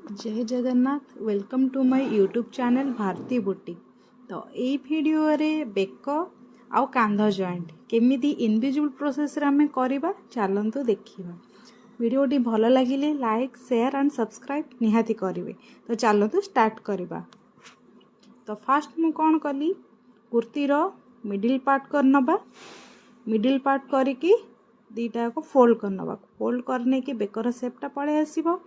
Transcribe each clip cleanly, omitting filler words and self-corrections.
जय Jagannath welcome to my YouTube channel Bharati boutique. तो यही वीडियो रे बेक आउ कांध जॉइंट केमिति इनविजिबल प्रोसेस रे हमें करबा चलंतु देखिबा। वीडियोटी भल लगिले लाइक शेयर एंड सब्सक्राइब निहाती करिवे। तो चलंतु स्टार्ट करबा। तो फास्ट मु कोन कली कुर्ती रो मिडिल पार्ट करनबा। मिडिल पार्ट करिकी दीटा को फोल्ड करनबा। फोल्ड करने की बेकर शेपटा पळे आसीबो।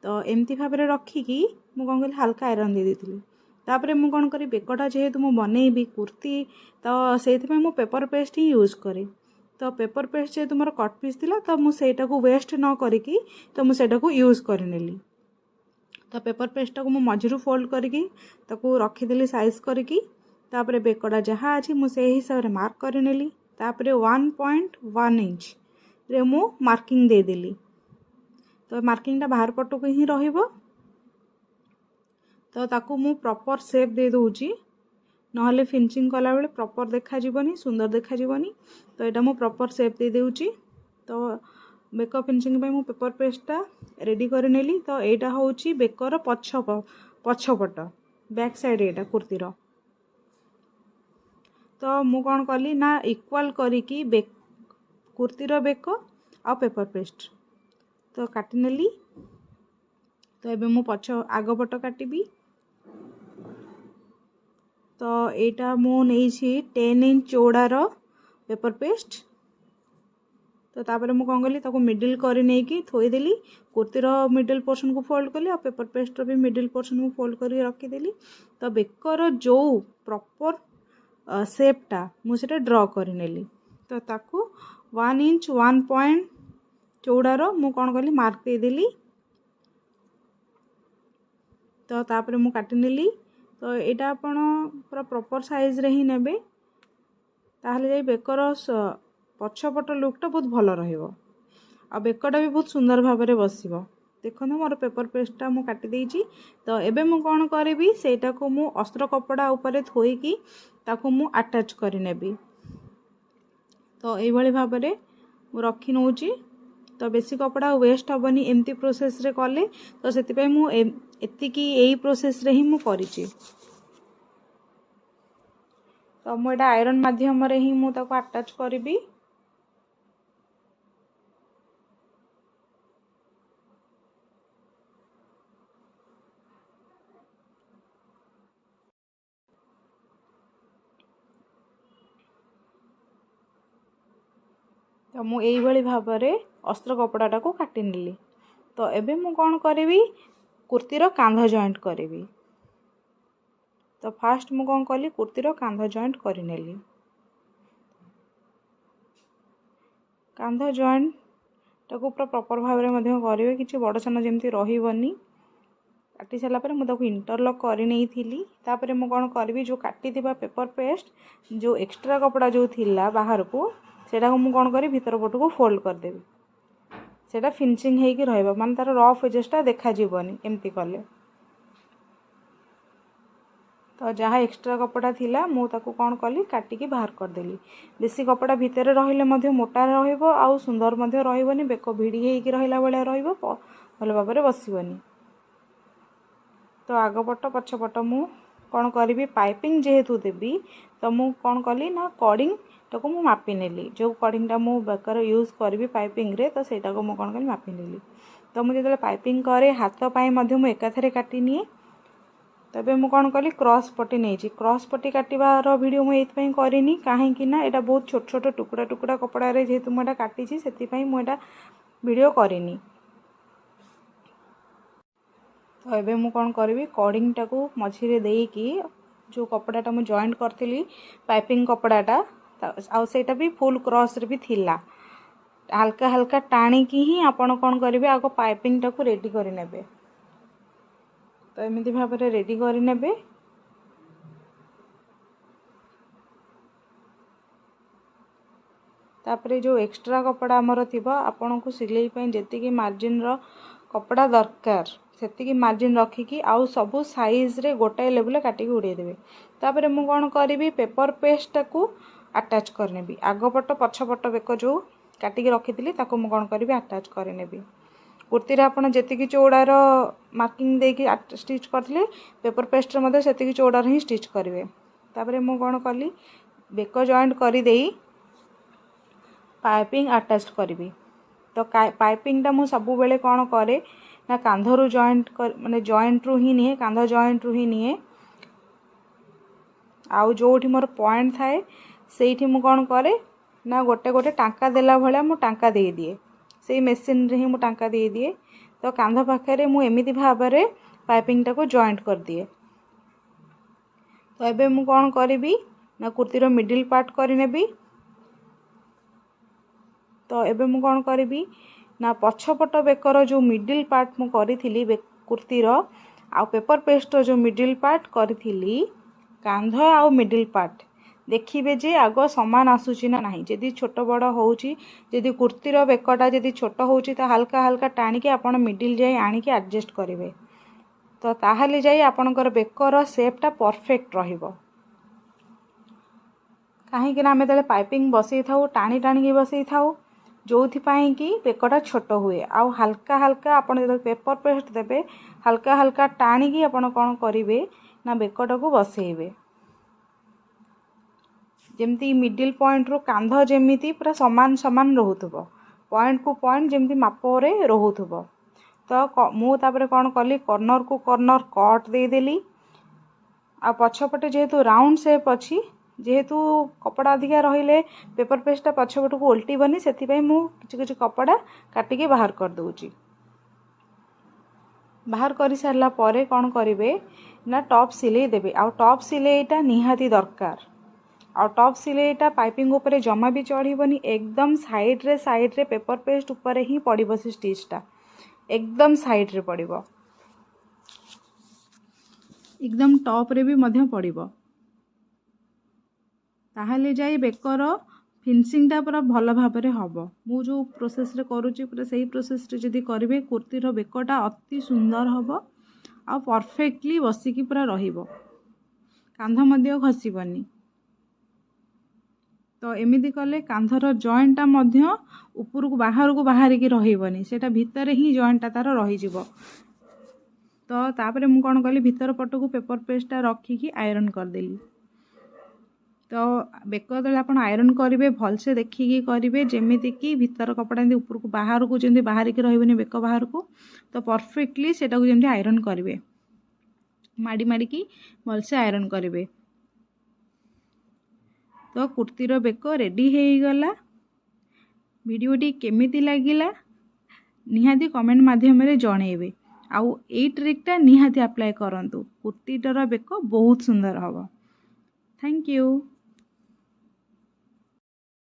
तो एमती भाव में रखिकी मु कौन कली हल्का आयरन दे देती। तापरे मु कौन करी बेकटा जेहेतु मु बनईबी कुर्ती तो से मु पेपर पेस्ट ही यूज करे। तो पेपर पेस्ट जेहेतु मोर कट पीस थिला तो मुझे वेस्ट न करिकी तो मुझे यूज करनेली। तो पेपर पेस्टा को मु मझिरु फोल्ड करिकी ताकू रखीदेली साइज करिकी। तापरे बेकटा जहाँ अच्छी मुझे हिसाब से मार्क करनेली। तापरे 1.1 इंच रे मु मार्किंग दे देली। तो मार्किंगटा बाहर पटक ही रहिबो। तो ताकू मु प्रॉपर शेप दे दोउची नहले फिनिशिंग कला बेले प्रॉपर देखा जीवनी सुंदर देखा जीवनी। तो एटा मु प्रॉपर शेप दे देउची। तो बेक फिनिशिंग पे मु पेपर पेस्टटा रेडी कर नेली। तो एटा होउची बेकर पछपट बैक साइड एटा कुर्ती रो। तो मु कोन कली ना इक्वल करिकी बेक कुर्ती रो बेक आ पेपर पेस्ट तो काटी नेली। तो एबे मु पछ आग पट काटिबी। तो एटा मु नहीं छी 10 इंच चौड़ा रो पेपर पेस्ट। तो तापर मु कौन कली ताको मिडिल करी नहीं कि थोई देली। कुर्ती रो मिडिल पोर्शन को फोल्ड कली और पेपर पेस्ट रो भी मिडिल पोर्शन को फोल्ड करी रखी देली। तो बेकर जो प्रॉपर शेपटा मुझे ड्रॉ करी नेली। तो ताको 1 इंच 1 पॉइंट चौड़ा रो मु कौन कली मार्क दे देली। तो तापर मु काटी नेली। तो एटा आपण पूरा प्रॉपर साइज रे ही नेबे ताहले जाई बेकर पछपट लुकटा बहुत भल रहिबो आ बेकटा भी बहुत सुंदर भाव में बसिबो। देखो मोर पेपर पेस्टटा मु काटी देइची। तो एबे मु कोन करबी सेटा को मु अस्त्र कपड़ा ऊपर थोइकी ताको मु अटैच करि नेबी। तो एई भली भाव में मु रखी नउची। तो बेसी कपड़ा वेस्ट हेबनी एमती प्रोसेस रे कले। तो सेति पई मु एतिकी एई प्रोसेस रे ही मु करिची। तो मु एटा आयरन माध्यम रे ही मु ताको अटैच करबी। तो मु एई भली भाव में अस्त्र कपड़ाटा को काटी नेली। तो एबे मु कोन करबी कुर्तीर कांध जॉइंट करबी। तो फास्ट मु कोन कली कुर्तीर कांध जॉइंट करि नेली। कांध जॉइंट टाको पूरा प्रॉपर भाव में मध्य करिवे किछि बड़ सन जेमती रहिबनी। काटी साला पर मु ताको इंटरलॉक करि नै थिली। तापर मु कोन करबी जो काटी थिबा पेपर पेस्ट जो एक्स्ट्रा कपड़ा जो थिला बाहर को सेटा को मु कोन करी भीतर पट को फोल्ड कर देबी। सेटा फिनिशिंग हे कि रहइबा माने तार रफ एजेसटा देखा जीवनी एमती कले। तो जहाँ एक्स्ट्रा कपड़ा थिला मु ताको कोन कली काटी की बाहर कर देली। बेसी कपड़ा भीतर रहिले मध्य मोटा रहइबो आ सुंदर मध्य रहइबनी बेक भिडी हे कि रहिला बेले रहइबो भल भाव में बसिबनी। तो आग पट पछ पट मु कोन करबी पाइपिंग जेहेतु देबी तो मु कोन कली ना कॉर्डिंग टाको मु मापी नेली। जो कॉर्डिंगटा मु बेकर यूज करबी पाइपिंग रे तो सेटा को मु कोन कली मापी नेली। तो मु जेतले पाइपिंग करे हाथ पाई मध्य मु एकाथरे काटी निए। तबे मु कोन कली क्रॉस पट्टी नेची। क्रॉस पट्टी काटिबार वीडियो मु एथि पई करिनी काहे कि ना एटा बहुत छोट छोट टुकड़ा टुकड़ा कपड़ा रे जेहेतु मु एटा काटिची सेति पई मु एटा वीडियो करिनी। तो एबे मु कोन करबी कॉर्डिंग टाको मझिरे देकी जो कपड़ाटा मु जॉइंट करथिली पाइपिंग कपड़ाटा आ सेटा भी फुल क्रॉस रे भी थिला। हल्का हल्का टाणी की ही आपण कोन करिवे आगो पाइपिंग टाको रेडी करि नेबे। तो एमिति भाव में रेडी करि नेबे। तापरे जो एक्स्ट्रा कपड़ा हमर थिबा आपण को सिलाई पई जेतिकी मार्जिन रो कपड़ा दरकार सेतिकी मार्जिन रखिकी आउ सबु साइज रे गोटाए लेवल काटी के उड़े देबे। तापरे मु कोन करबी पेपर पेस्ट टाको अटैच करनेबी। आग पट पछ पट बेक जो काटी के रखिथिली ताको मु कोन करबी अटैच करनेबी। कुर्ती रे आपण जेतिकी चौड़ार मार्किंग देकी स्टिच करथिले पेपर पेस्ट रे मध्ये सेतिकी चौड़ार ही स्टिच करिवे। तापरे मु कोन कली बेक जॉइंट करी देई पाइपिंग अटैच करी। तो पाइपिंग टा मु सबु बेले कोन करे ना कांधरू जॉइंट माने जॉइंट रु ही निए कांध जॉइंट रु ही निए आउ जोठी मोर पॉइंट थाए सेठी मु कोन करे ना गोटे गोटे टांका देला भलिया मु टांका दे दिए से मेसिन रे ही मु टांका दे दिए। तो कांध पाखरे मु एमिति भाबरे पाइपिंग टा को जॉइंट कर दिए। तो एबे मु कोन करबी ना कुर्ती रो मिडिल पार्ट करि नेबी। तो एबे मु कोन करबी ना पछपट बेकर जो मिडिल पार्ट मु करिथिली कुर्ती रो आ पेपर पेस्ट रो जो मिडिल पार्ट करिथिली कांध आ मिडिल पार्ट देखिबे जे आगो समान आसुची ना नाही। जदि छोट बड़ होउची जदि कुर्ती रो बेकटा जदि छोट होउची तो हल्का हल्का टाणी के आपण मिडिल जाई आनी के एडजस्ट करिवे। तो ताहाले जाई आपनकर बेकर शेपटा परफेक्ट रहिबो। काहे कि ना हमें तले पाइपिंग बसई थाउ टाणी टाणी के बसई थाउ जोथि पाई कि बेकटा छोट हुए आ हल्का हल्का आपण जब पेपर पेस्ट देबे हल्का हल्का टाणी की आपण कोन करिवे ना बेकटा को बसईबे। जेमती मिडिल पॉइंट रो कांध जेमिति पूरा समान समान रहउथबो पॉइंट को पॉइंट जेमती मापोरे रहउथबो। तो मु तापरे कोन कली कॉर्नर को कॉर्नर कट दे देली आ पछपटे जेहेतु राउंड शेप अछि जेहेतु कपड़ा अधिका रहिले पेपर पेस्ट पछपट को उल्टी बनी सेति पई मु किछ किछ कपड़ा काटी के बाहर कर दोउची। बाहर करि सारला परे कोन करिवे ना टॉप सिलाई देबे आ टॉप सिलाईटा निहाती दरकार आ टॉप सिलाईटा पाइपिंग ऊपर जमा भी चढ़ीबनी एकदम साइड रे पेपर पेस्ट ऊपर ही पड़िबो से स्टिचटा एकदम साइड रे पड़िबो एकदम टॉप रे भी मध्य पड़िबो। ताहाले जाई बेकर फिनिशिंगटा पूरा भल भाबरे हबो। मु जो प्रोसेस रे करूची पूरा सही प्रोसेस रे जदी करिवे कुर्ती रो बेकटा अति सुंदर हबो आ परफेक्टली बसिकी पूरा रहिबो कांध मध्य खसीबनी। तो एमिति कले कांधर जॉइंटा मध्य ऊपर को बाहर की रहिबनी सेटा भितर ही जॉइंटा तार रही जिवो। तो तापरे मु कोन कली भितर पट को पेपर पेस्टटा रखी की आयरन कर देली। तो बेक तले आपण आयरन करिवे भल से देखिकी करिवे जेमिति कि भितर कपड़ा एंदी ऊपर को जेंदी बाहर की रहिबनी बेक बाहर को। तो परफेक्टली सेटा को जेंदी आयरन करिवे माडी माडी की भल से आयरन करिवे। तो कुर्ती रो बेक रेडी हे गला। वीडियोटी केमिति लागिला निहाती कमेंट माध्यम रे जणेबे आउ एई ट्रिकटा निहाती अप्लाई करंतु कुर्तीटार बेक बहुत सुंदर हबो। Thank you.